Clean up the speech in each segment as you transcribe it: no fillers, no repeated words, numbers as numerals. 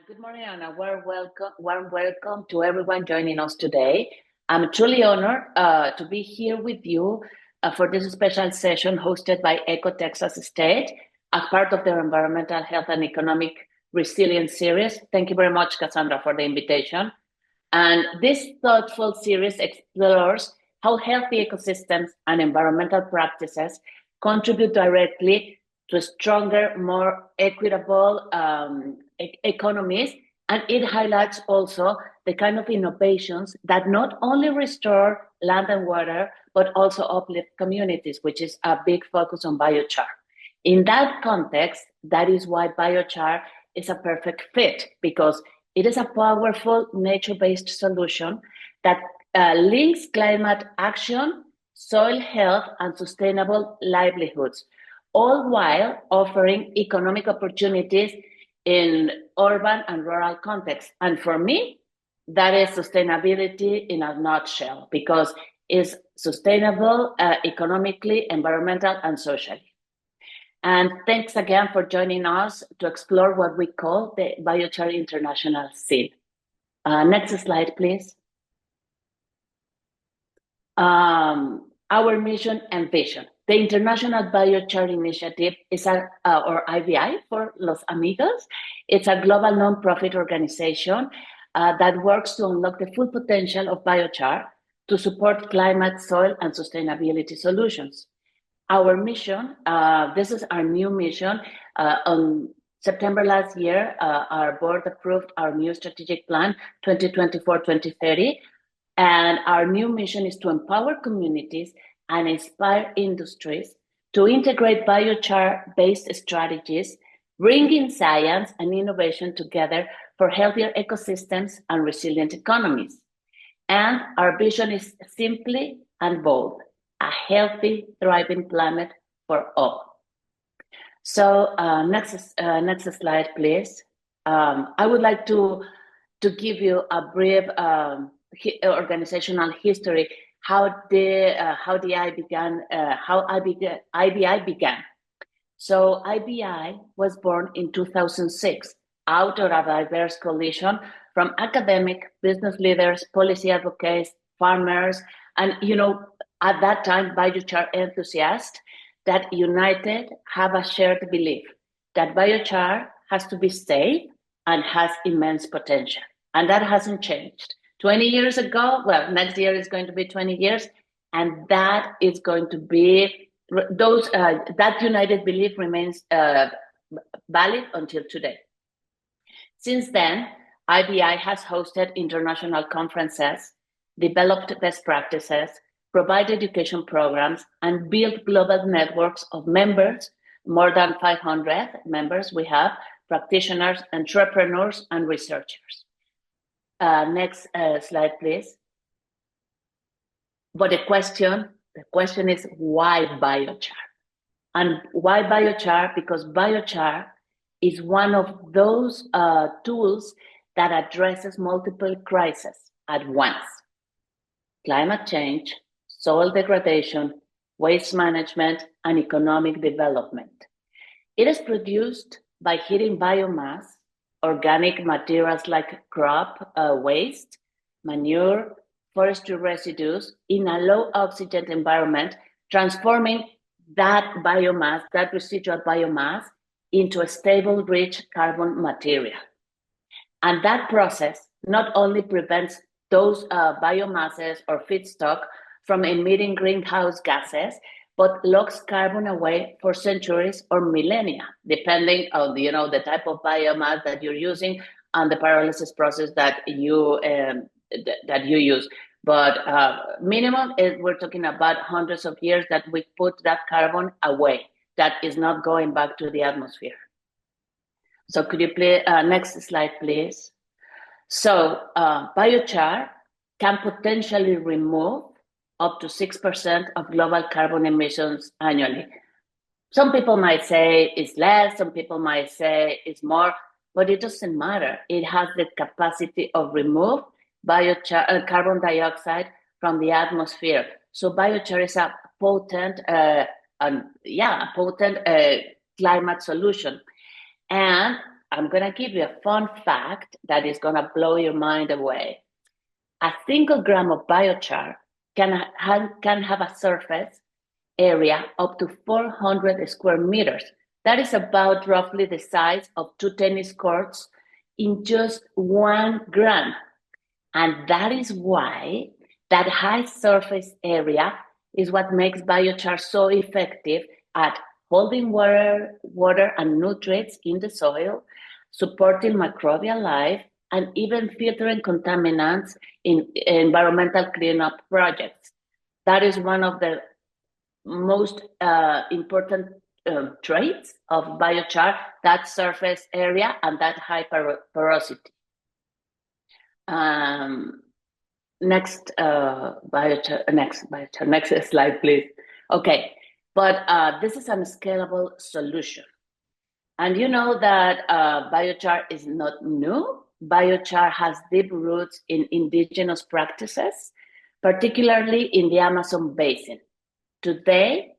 Good morning and a warm welcome to everyone joining us today. I'm truly honored to be here with you for this special session hosted by Eco Texas State as part of their Environmental Health and Economic Resilience series. Thank you very much, Cassandra, for the invitation. And this thoughtful series explores how healthy ecosystems and environmental practices contribute directly to stronger, more equitable economies. And it highlights also the kind of innovations that not only restore land and water, but also uplift communities, which is a big focus on biochar. In that context, that is why biochar is a perfect fit, because it is a powerful nature-based solution that links climate action, soil health, and sustainable livelihoods, all while offering economic opportunities in urban and rural contexts. And for me, that is sustainability in a nutshell, because it's sustainable economically, environmental, and socially. And thanks again for joining us to explore what we call the Biochar International scene. Next slide, please. Our mission and vision. The International Biochar Initiative is or IBI for Los Amigos. It's a global nonprofit organization that works to unlock the full potential of biochar to support climate, soil, and sustainability solutions. Our mission, this is our new mission. On September last year, our board approved our new strategic plan, 2024-2030. And our new mission is to empower communities and inspire industries to integrate biochar-based strategies, bringing science and innovation together for healthier ecosystems and resilient economies. And our vision is simply and bold: a healthy, thriving planet for all. So next slide, please. I would like to give you a brief organizational history, how IBI began. So IBI was born in 2006 out of a diverse coalition from academic, business leaders, policy advocates, farmers, and at that time, biochar enthusiasts that united have a shared belief that biochar has to be safe and has immense potential. And that hasn't changed. 20 years ago, well, next year is going to be 20 years, and that is going to be, that united belief remains valid until today. Since then, IBI has hosted international conferences, developed best practices, provide education programs, and build global networks of members, more than 500 members we have, practitioners, entrepreneurs, and researchers. Next slide, please. But the question is, why biochar? And why biochar? Because biochar is one of those tools that addresses multiple crises at once: climate change, soil degradation, waste management, and economic development. It is produced by heating biomass, organic materials like crop waste, manure, forestry residues in a low oxygen environment, transforming that biomass, that residual biomass, into a stable, rich carbon material. And that process not only prevents those biomasses or feedstock from emitting greenhouse gases, but locks carbon away for centuries or millennia, depending on the type of biomass that you're using and the pyrolysis process that you use. But minimum is, we're talking about hundreds of years that we put that carbon away, that is not going back to the atmosphere. So could you play next slide, please? So biochar can potentially remove up to 6% of global carbon emissions annually. Some people might say it's less, some people might say it's more, but it doesn't matter. It has the capacity of remove carbon dioxide from the atmosphere. So biochar is a potent, climate solution. And I'm going to give you a fun fact that is going to blow your mind away. A single gram of biochar can have a surface area up to 400 square meters. That is about roughly the size of 2 tennis courts in just 1 gram. And that is why that high surface area is what makes biochar so effective at holding water and nutrients in the soil, supporting microbial life, and even filtering contaminants in environmental cleanup projects. That is one of the most important traits of biochar, that surface area and that high porosity. Next slide, please. Okay, but this is a scalable solution. And you know that biochar is not new. Biochar has deep roots in indigenous practices, particularly in the Amazon basin. Today,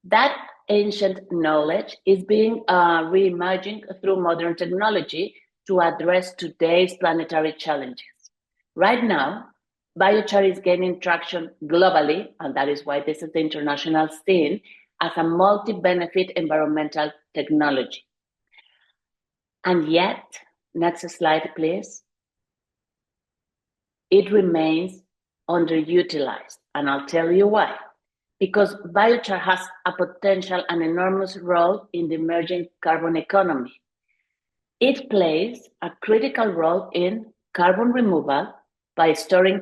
that ancient knowledge is being reimagined through modern technology to address today's planetary challenges. Right now, biochar is gaining traction globally, and that is why this is the international scene, as a multi-benefit environmental technology. And yet, next slide, please, it remains underutilized, and I'll tell you why. Because biochar has a potential and enormous role in the emerging carbon economy. It plays a critical role in carbon removal by storing,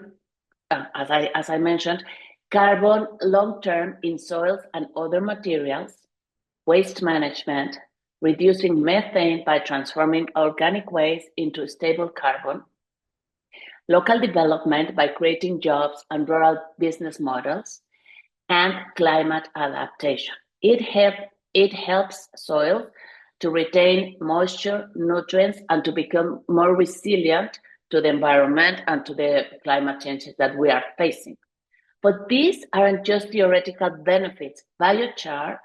as I mentioned, carbon long-term in soils and other materials, waste management, reducing methane by transforming organic waste into stable carbon, local development by creating jobs and rural business models, and climate adaptation. It helps soil to retain moisture, nutrients, and to become more resilient to the environment and to the climate changes that we are facing. But these aren't just theoretical benefits. Biochar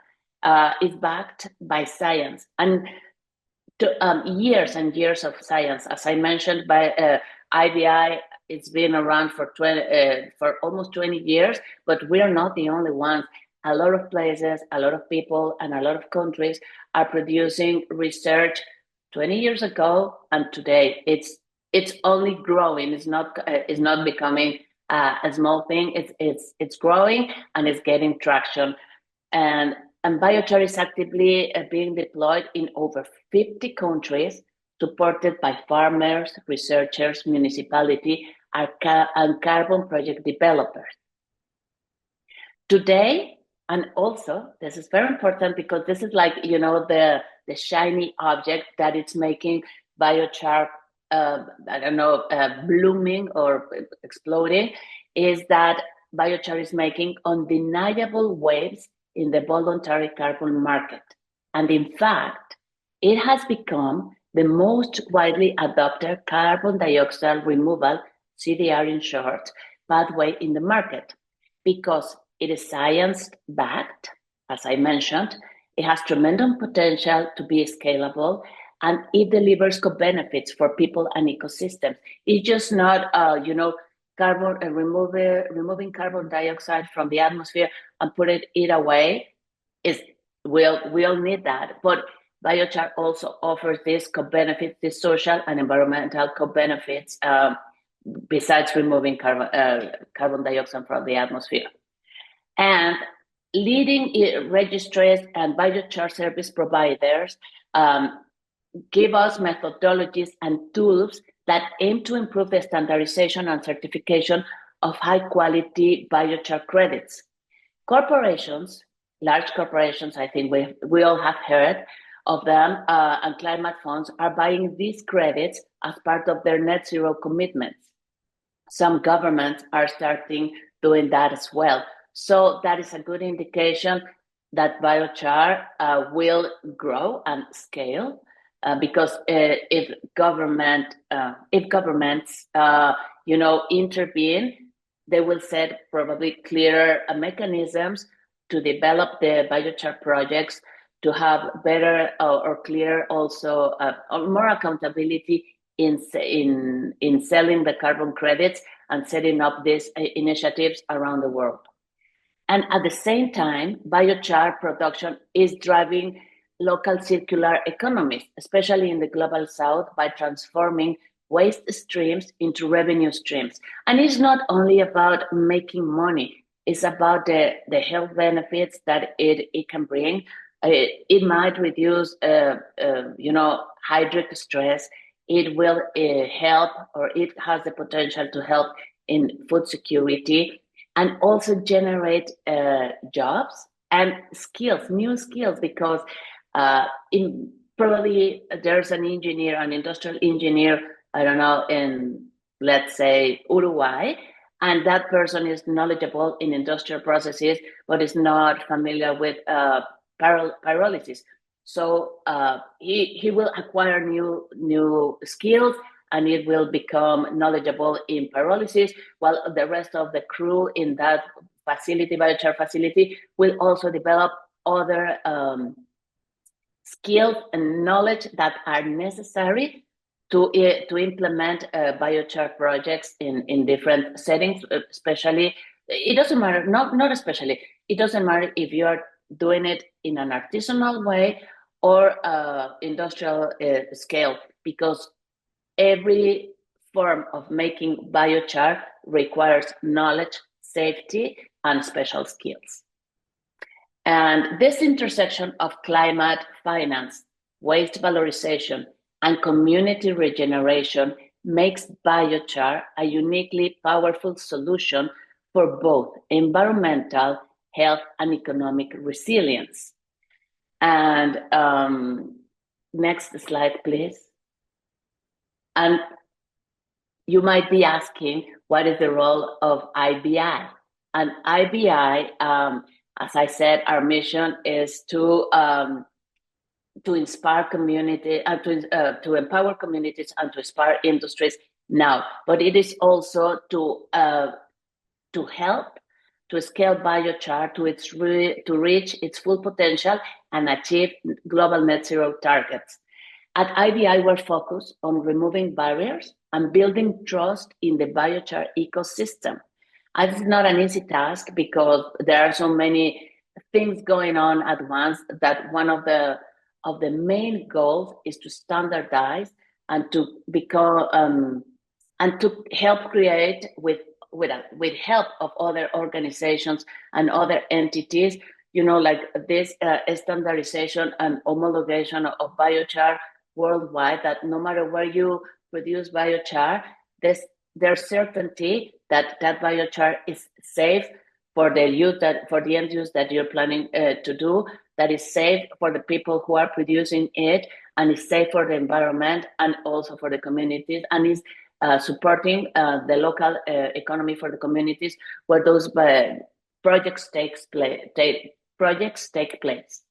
is backed by science and years and years of science. As I mentioned, by IBI, it's been around for almost 20 years, but we are not the only ones. A lot of places, a lot of people, and a lot of countries are producing research 20 years ago, and today it's only growing. It's not becoming a small thing. It's growing and it's getting traction. And biochar is actively being deployed in over 50 countries, supported by farmers, researchers, municipality, and carbon project developers. Today, and also, this is very important because this is like, the shiny object that it's making biochar, blooming or exploding, is that biochar is making undeniable waves in the voluntary carbon market. And in fact, it has become the most widely adopted carbon dioxide removal, CDR in short, pathway in the market, because it is science-backed, as I mentioned. It has tremendous potential to be scalable, and it delivers co-benefits for people and ecosystems. It's just not, removing carbon dioxide from the atmosphere and putting it away. We'll need that, but biochar also offers these co-benefits, these social and environmental co-benefits, besides removing carbon dioxide from the atmosphere. And leading registries and biochar service providers give us methodologies and tools that aim to improve the standardization and certification of high-quality biochar credits. Corporations, large corporations, I think we all have heard of them, and climate funds are buying these credits as part of their net zero commitments. Some governments are starting doing that as well. So that is a good indication that biochar will grow and scale, because if governments intervene, they will set probably clearer mechanisms to develop the biochar projects to have better or clear also or more accountability in selling the carbon credits and setting up these initiatives around the world. And at the same time, biochar production is driving local circular economies, especially in the global south, by transforming waste streams into revenue streams. And it's not only about making money, it's about the health benefits that it can bring. It might reduce, hydric stress. It will help, or it has the potential to help in food security, and also generate jobs and skills, new skills, because probably there's an engineer, an industrial engineer, I don't know, in, let's say, Uruguay, and that person is knowledgeable in industrial processes, but is not familiar with pyrolysis. So he will acquire new skills, and it will become knowledgeable in pyrolysis, while the rest of the crew in that facility, biochar facility, will also develop other skills and knowledge that are necessary to implement biochar projects in different settings. Especially, it doesn't matter, not especially, it doesn't matter if you are doing it in an artisanal way or industrial scale, because every form of making biochar requires knowledge, safety, and special skills. And this intersection of climate finance, waste valorization, and community regeneration makes biochar a uniquely powerful solution for both environmental, health, and economic resilience. And next slide, please. And you might be asking, what is the role of IBI? And IBI, as I said, our mission is to inspire community, to empower communities and to inspire industries now. But it is also to help to scale biochar to reach its full potential and achieve global net zero targets. At IBI, we're focused on removing barriers and building trust in the biochar ecosystem. And it's not an easy task because there are so many things going on at once, that one of the main goals is to standardize and to become and to help create with help of other organizations and other entities, like this standardization and homologation of biochar worldwide, that no matter where you produce biochar, there's certainty that biochar is safe for the end use that you're planning to do, that is safe for the people who are producing it, and is safe for the environment and also for the communities, and is supporting the local economy for the communities where those projects take place.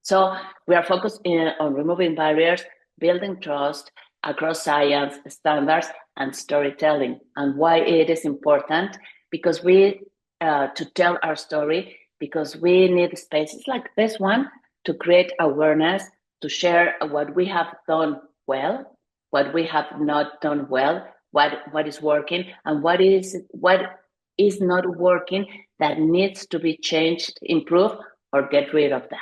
So we are focused on removing barriers, building trust across science, standards, and storytelling. And why it is important? Because to tell our story, because we need spaces like this one to create awareness, to share what we have done well, what we have not done well, what is working, and what is not working that needs to be changed, improved, or get rid of that.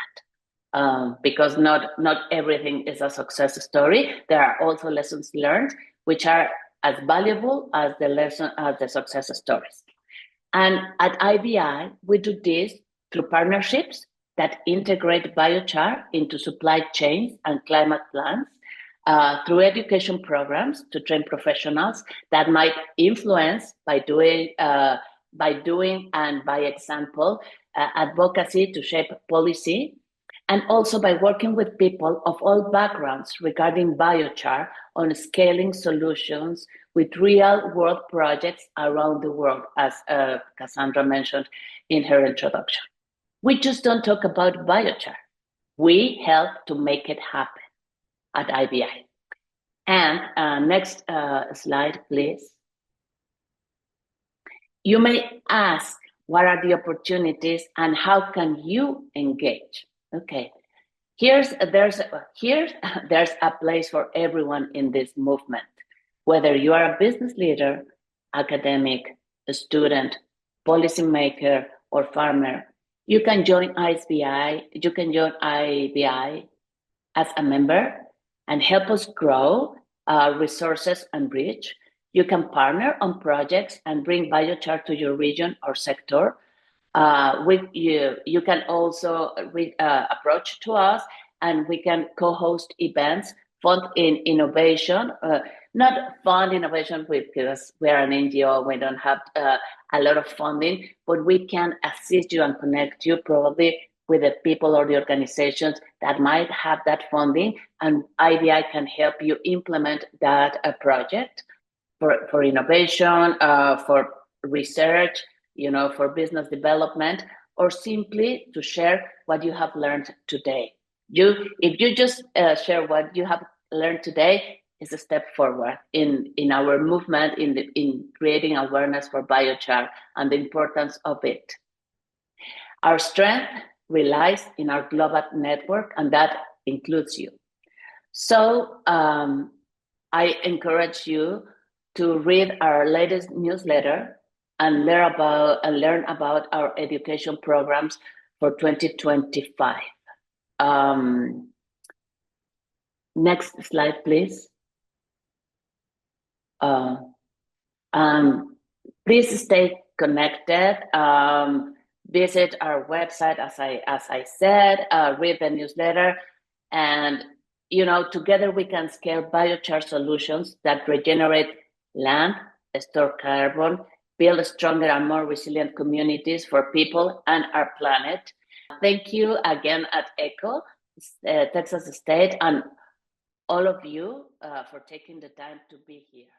Because not everything is a success story. There are also lessons learned, which are as valuable as the success stories. And at IBI, we do this through partnerships that integrate biochar into supply chains and climate plans, through education programs to train professionals that might influence by doing and by example, advocacy to shape policy, and also by working with people of all backgrounds regarding biochar on scaling solutions with real-world projects around the world, as Cassandra mentioned in her introduction. We just don't talk about biochar. We help to make it happen at IBI. And next slide, please. You may ask, what are the opportunities and how can you engage? Okay, there's a place for everyone in this movement. Whether you are a business leader, academic, a student, policymaker, or farmer, you can join ISBI. You can join IBI as a member and help us grow resources and reach. You can partner on projects and bring biochar to your region or sector. You can also approach to us, and we can co-host events, fund in innovation, not fund innovation because we're an NGO, we don't have a lot of funding, but we can assist you and connect you probably with the people or the organizations that might have that funding, and IBI can help you implement that project for innovation, for research, for business development, or simply to share what you have learned today. If you just share what you have learned today, is a step forward in our movement in creating awareness for biochar and the importance of it. Our strength relies in our global network, and that includes you. So I encourage you to read our latest newsletter and learn about our education programs for 2025. Next slide, please. Please stay connected. Visit our website, as I said. Read the newsletter, and together we can scale biochar solutions that regenerate land, store carbon, build stronger and more resilient communities for people and our planet. Thank you again at ECHO, Texas State, and all of you for taking the time to be here.